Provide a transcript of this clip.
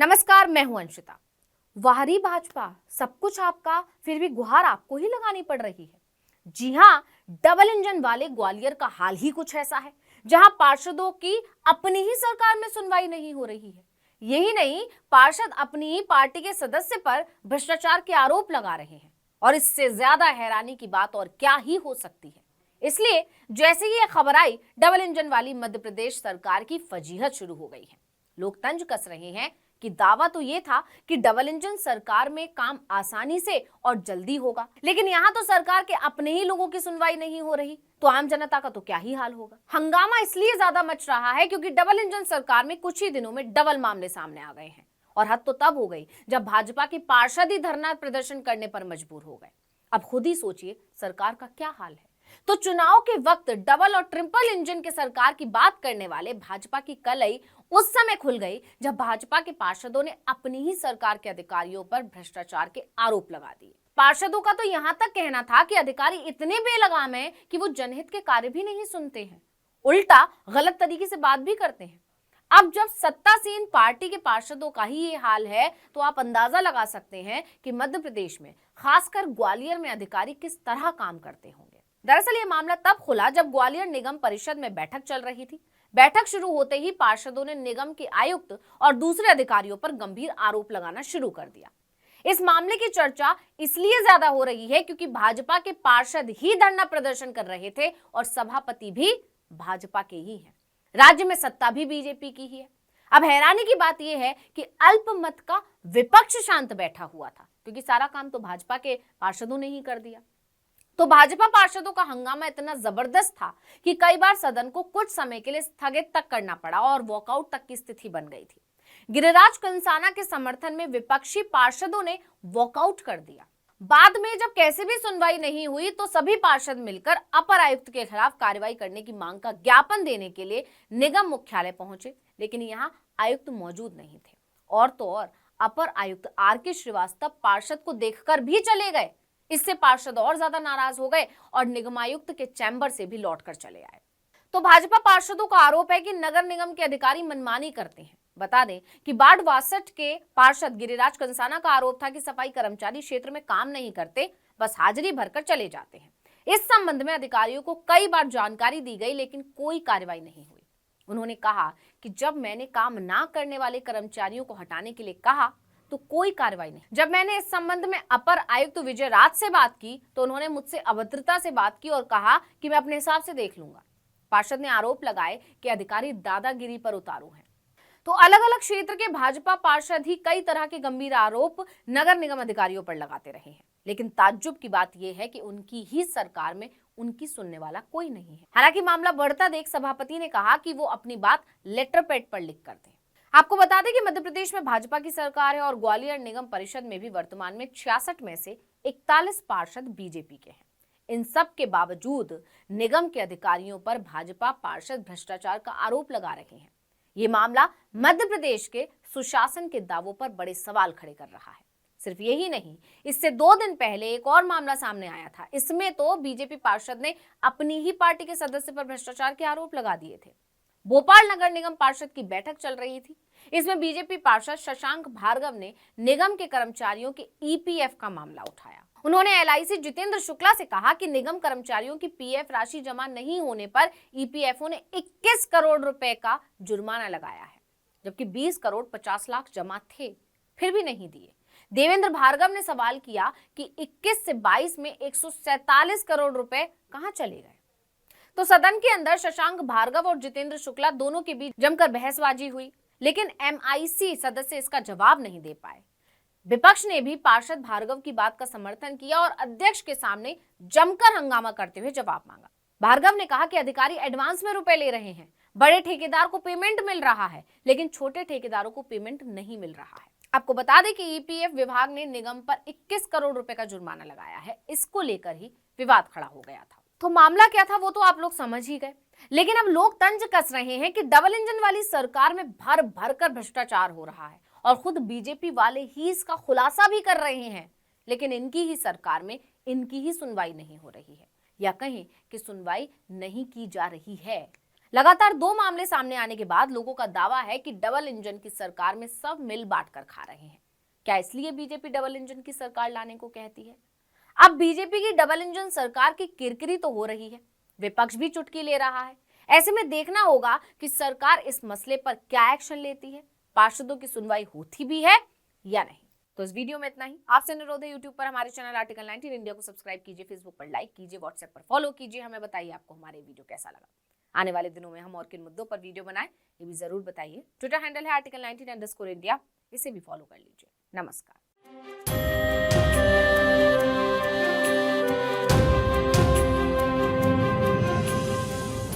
नमस्कार, मैं हूं अंशिता। वाहरी भाजपा, सब कुछ आपका, फिर भी गुहार आपको ही लगानी पड़ रही है। जी हां, डबल इंजन वाले ग्वालियर का हाल ही कुछ ऐसा है, जहां पार्षदों की अपनी ही सरकार में सुनवाई नहीं हो रही है। यही नहीं, पार्षद अपनी ही पार्टी के सदस्य पर भ्रष्टाचार के आरोप लगा रहे हैं। और इससे ज्यादा हैरानी की बात और क्या ही हो सकती है। इसलिए जैसे ही यह खबर आई, डबल इंजन वाली मध्य प्रदेश सरकार की फजीहत शुरू हो गई है। लोग तंज कस रहे हैं कि दावा तो ये था कि डबल इंजन सरकार में काम आसानी से और जल्दी होगा, लेकिन यहाँ तो सरकार के अपने ही लोगों की सुनवाई नहीं हो रही, तो आम जनता का तो क्या ही हाल होगा। हंगामा इसलिए ज्यादा मच रहा है क्योंकि डबल इंजन सरकार में कुछ ही दिनों में डबल मामले सामने आ गए हैं। और हद तो तब हो गई जब भाजपा के पार्षद ही धरना प्रदर्शन करने पर मजबूर हो गए। अब खुद ही सोचिए सरकार का क्या हाल है। तो चुनाव के वक्त डबल और ट्रिपल इंजन के सरकार की बात करने वाले भाजपा की कलई उस समय खुल गई जब भाजपा के पार्षदों ने अपनी ही सरकार के अधिकारियों पर भ्रष्टाचार के आरोप लगा दिए। पार्षदों का तो यहां तक कहना था कि अधिकारी इतने बेलगाम हैं कि वो जनहित के कार्य भी नहीं सुनते हैं, उल्टा गलत तरीके से बात भी करते हैं। अब जब सत्तासीन पार्टी के पार्षदों का ही ये हाल है, तो आप अंदाजा लगा सकते हैं कि मध्य प्रदेश में, खासकर ग्वालियर में, अधिकारी किस तरह काम करते होंगे। दरअसल ये मामला तब खुला जब ग्वालियर निगम परिषद में बैठक चल रही थी। बैठक शुरू होते ही पार्षदों ने निगम के आयुक्त और दूसरे अधिकारियों पर गंभीर आरोप लगाना शुरू कर दिया। इस मामले की चर्चा इसलिए ज्यादा हो रही है क्योंकि भाजपा के पार्षद ही धरना प्रदर्शन कर रहे थे और सभापति भी भाजपा के ही हैं। राज्य में सत्ता भी बीजेपी की ही है। अब हैरानी की बात यह है कि अल्पमत का विपक्ष शांत बैठा हुआ था, क्योंकि सारा काम तो भाजपा के पार्षदों ने ही कर दिया। तो भाजपा पार्षदों का हंगामा इतना जबरदस्त था कि कई बार सदन को कुछ समय के लिए स्थगित तक करना पड़ा और वॉकआउट तक की स्थिति बन गई थी। गिरिराज कंसाना के समर्थन में विपक्षी पार्षदों ने वॉकआउट कर दिया। बाद में जब कैसे भी सुनवाई नहीं हुई तो सभी पार्षद मिलकर अपर आयुक्त के खिलाफ कार्रवाई करने की मांग का ज्ञापन देने के लिए निगम मुख्यालय पहुंचे, लेकिन यहां आयुक्त मौजूद नहीं थे। और तो और अपर आयुक्त आर.के. श्रीवास्तव पार्षद को देखकर भी चले गए। इससे पार्षद और ज्यादा नाराज हो गए और निगमायुक्त के चैम्बर से भी लौटकर चले आए। तो भाजपा पार्षदों का आरोप है कि नगर निगम के अधिकारी मनमानी करते हैं। बता दें कि वार्ड 62 के पार्षद गिरिराज कंसाना का आरोप था कि सफाई कर्मचारी क्षेत्र में काम नहीं करते, बस हाजिरी भरकर चले जाते हैं। इस संबंध में अधिकारियों को कई बार जानकारी दी गई, लेकिन कोई कार्रवाई नहीं हुई। उन्होंने कहा कि जब मैंने काम ना करने वाले कर्मचारियों को हटाने के लिए कहा तो कोई कार्रवाई नहीं। जब मैंने इस संबंध में अपर आयुक्त विजय राज से बात की तो उन्होंने मुझसे अभद्रता से बात की और कहा कि मैं अपने हिसाब से देख लूंगा। पार्षद ने आरोप लगाए कि अधिकारी दादागिरी पर उतारू हैं। तो अलग अलग क्षेत्र के भाजपा पार्षद ही कई तरह के गंभीर आरोप नगर निगम अधिकारियों पर लगाते रहे हैं, लेकिन ताज्जुब की बात यह है कि उनकी ही सरकार में उनकी सुनने वाला कोई नहीं है। हालांकि मामला बढ़ता देख सभापति ने कहा कि वो अपनी बात लेटर पैड पर लिख कर दें। आपको बता दें कि मध्य प्रदेश में भाजपा की सरकार है और ग्वालियर निगम परिषद में भी वर्तमान में 66 में से 41 पार्षद बीजेपी के हैं। इन सब के बावजूद निगम के अधिकारियों पर भाजपा पार्षद भ्रष्टाचार का आरोप लगा रहे हैं। ये मामला मध्य प्रदेश के सुशासन के दावों पर बड़े सवाल खड़े कर रहा है। सिर्फ यही नहीं, इससे 2 दिन पहले एक और मामला सामने आया था। इसमें तो बीजेपी पार्षद ने अपनी ही पार्टी के सदस्य पर भ्रष्टाचार के आरोप लगा दिए थे। भोपाल नगर निगम पार्षद की बैठक चल रही थी। इसमें बीजेपी पार्षद शशांक भार्गव ने निगम के कर्मचारियों के ईपीएफ का मामला उठाया। उन्होंने एलआईसी जितेंद्र शुक्ला से कहा कि निगम कर्मचारियों की पीएफ राशि जमा नहीं होने पर ईपीएफओ ने 21 करोड़ रुपए का जुर्माना लगाया है, जबकि 20 करोड़ 50 लाख जमा थे, फिर भी नहीं दिए। देवेंद्र भार्गव ने सवाल किया कि 21 से 22 में 147 करोड़ रुपए कहां चले गए। तो सदन के अंदर शशांक भार्गव और जितेंद्र शुक्ला दोनों के बीच जमकर बहसबाजी हुई, लेकिन एमआईसी सदस्य इसका जवाब नहीं दे पाए। विपक्ष ने भी पार्षद भार्गव की बात का समर्थन किया और अध्यक्ष के सामने जमकर हंगामा करते हुए जवाब मांगा। भार्गव ने कहा कि अधिकारी एडवांस में रुपए ले रहे हैं, बड़े ठेकेदार को पेमेंट मिल रहा है, लेकिन छोटे ठेकेदारों को पेमेंट नहीं मिल रहा है। आपको बता दें कि ईपीएफ विभाग ने निगम पर 21 करोड़ रुपए का जुर्माना लगाया है। इसको लेकर ही विवाद खड़ा हो गया था। तो मामला क्या था वो तो आप लोग समझ ही गए, लेकिन अब लोग तंज कस रहे हैं कि डबल इंजन वाली सरकार में भर भर कर भ्रष्टाचार हो रहा है और खुद बीजेपी वाले ही इसका खुलासा भी कर रहे हैं, लेकिन इनकी ही सरकार में इनकी ही सुनवाई नहीं हो रही है, या कहें कि सुनवाई नहीं की जा रही है। लगातार 2 मामले सामने आने के बाद लोगों का दावा है कि डबल इंजन की सरकार में सब मिल बांट कर खा रहे हैं। क्या इसलिए बीजेपी डबल इंजन की सरकार लाने को कहती है? अब बीजेपी की डबल इंजन सरकार की किरकिरी तो हो रही है, विपक्ष भी चुटकी ले रहा है। ऐसे में देखना होगा कि सरकार इस मसले पर क्या एक्शन लेती है, पार्षदों की सुनवाई होती भी है या नहीं। तो इस वीडियो में इतना ही। आपसे अनुरोध है, यूट्यूब पर हमारे चैनल आर्टिकल 19 इंडिया को सब्सक्राइब कीजिए, फेसबुक पर लाइक कीजिए, व्हाट्सएप पर फॉलो कीजिए। हमें बताइए आपको हमारे वीडियो कैसा लगा। आने वाले दिनों में हम और किन मुद्दों पर वीडियो बनाएं, ये भी जरूर बताइए। ट्विटर हैंडल है article19_India, इसे भी फॉलो कर लीजिए। नमस्कार।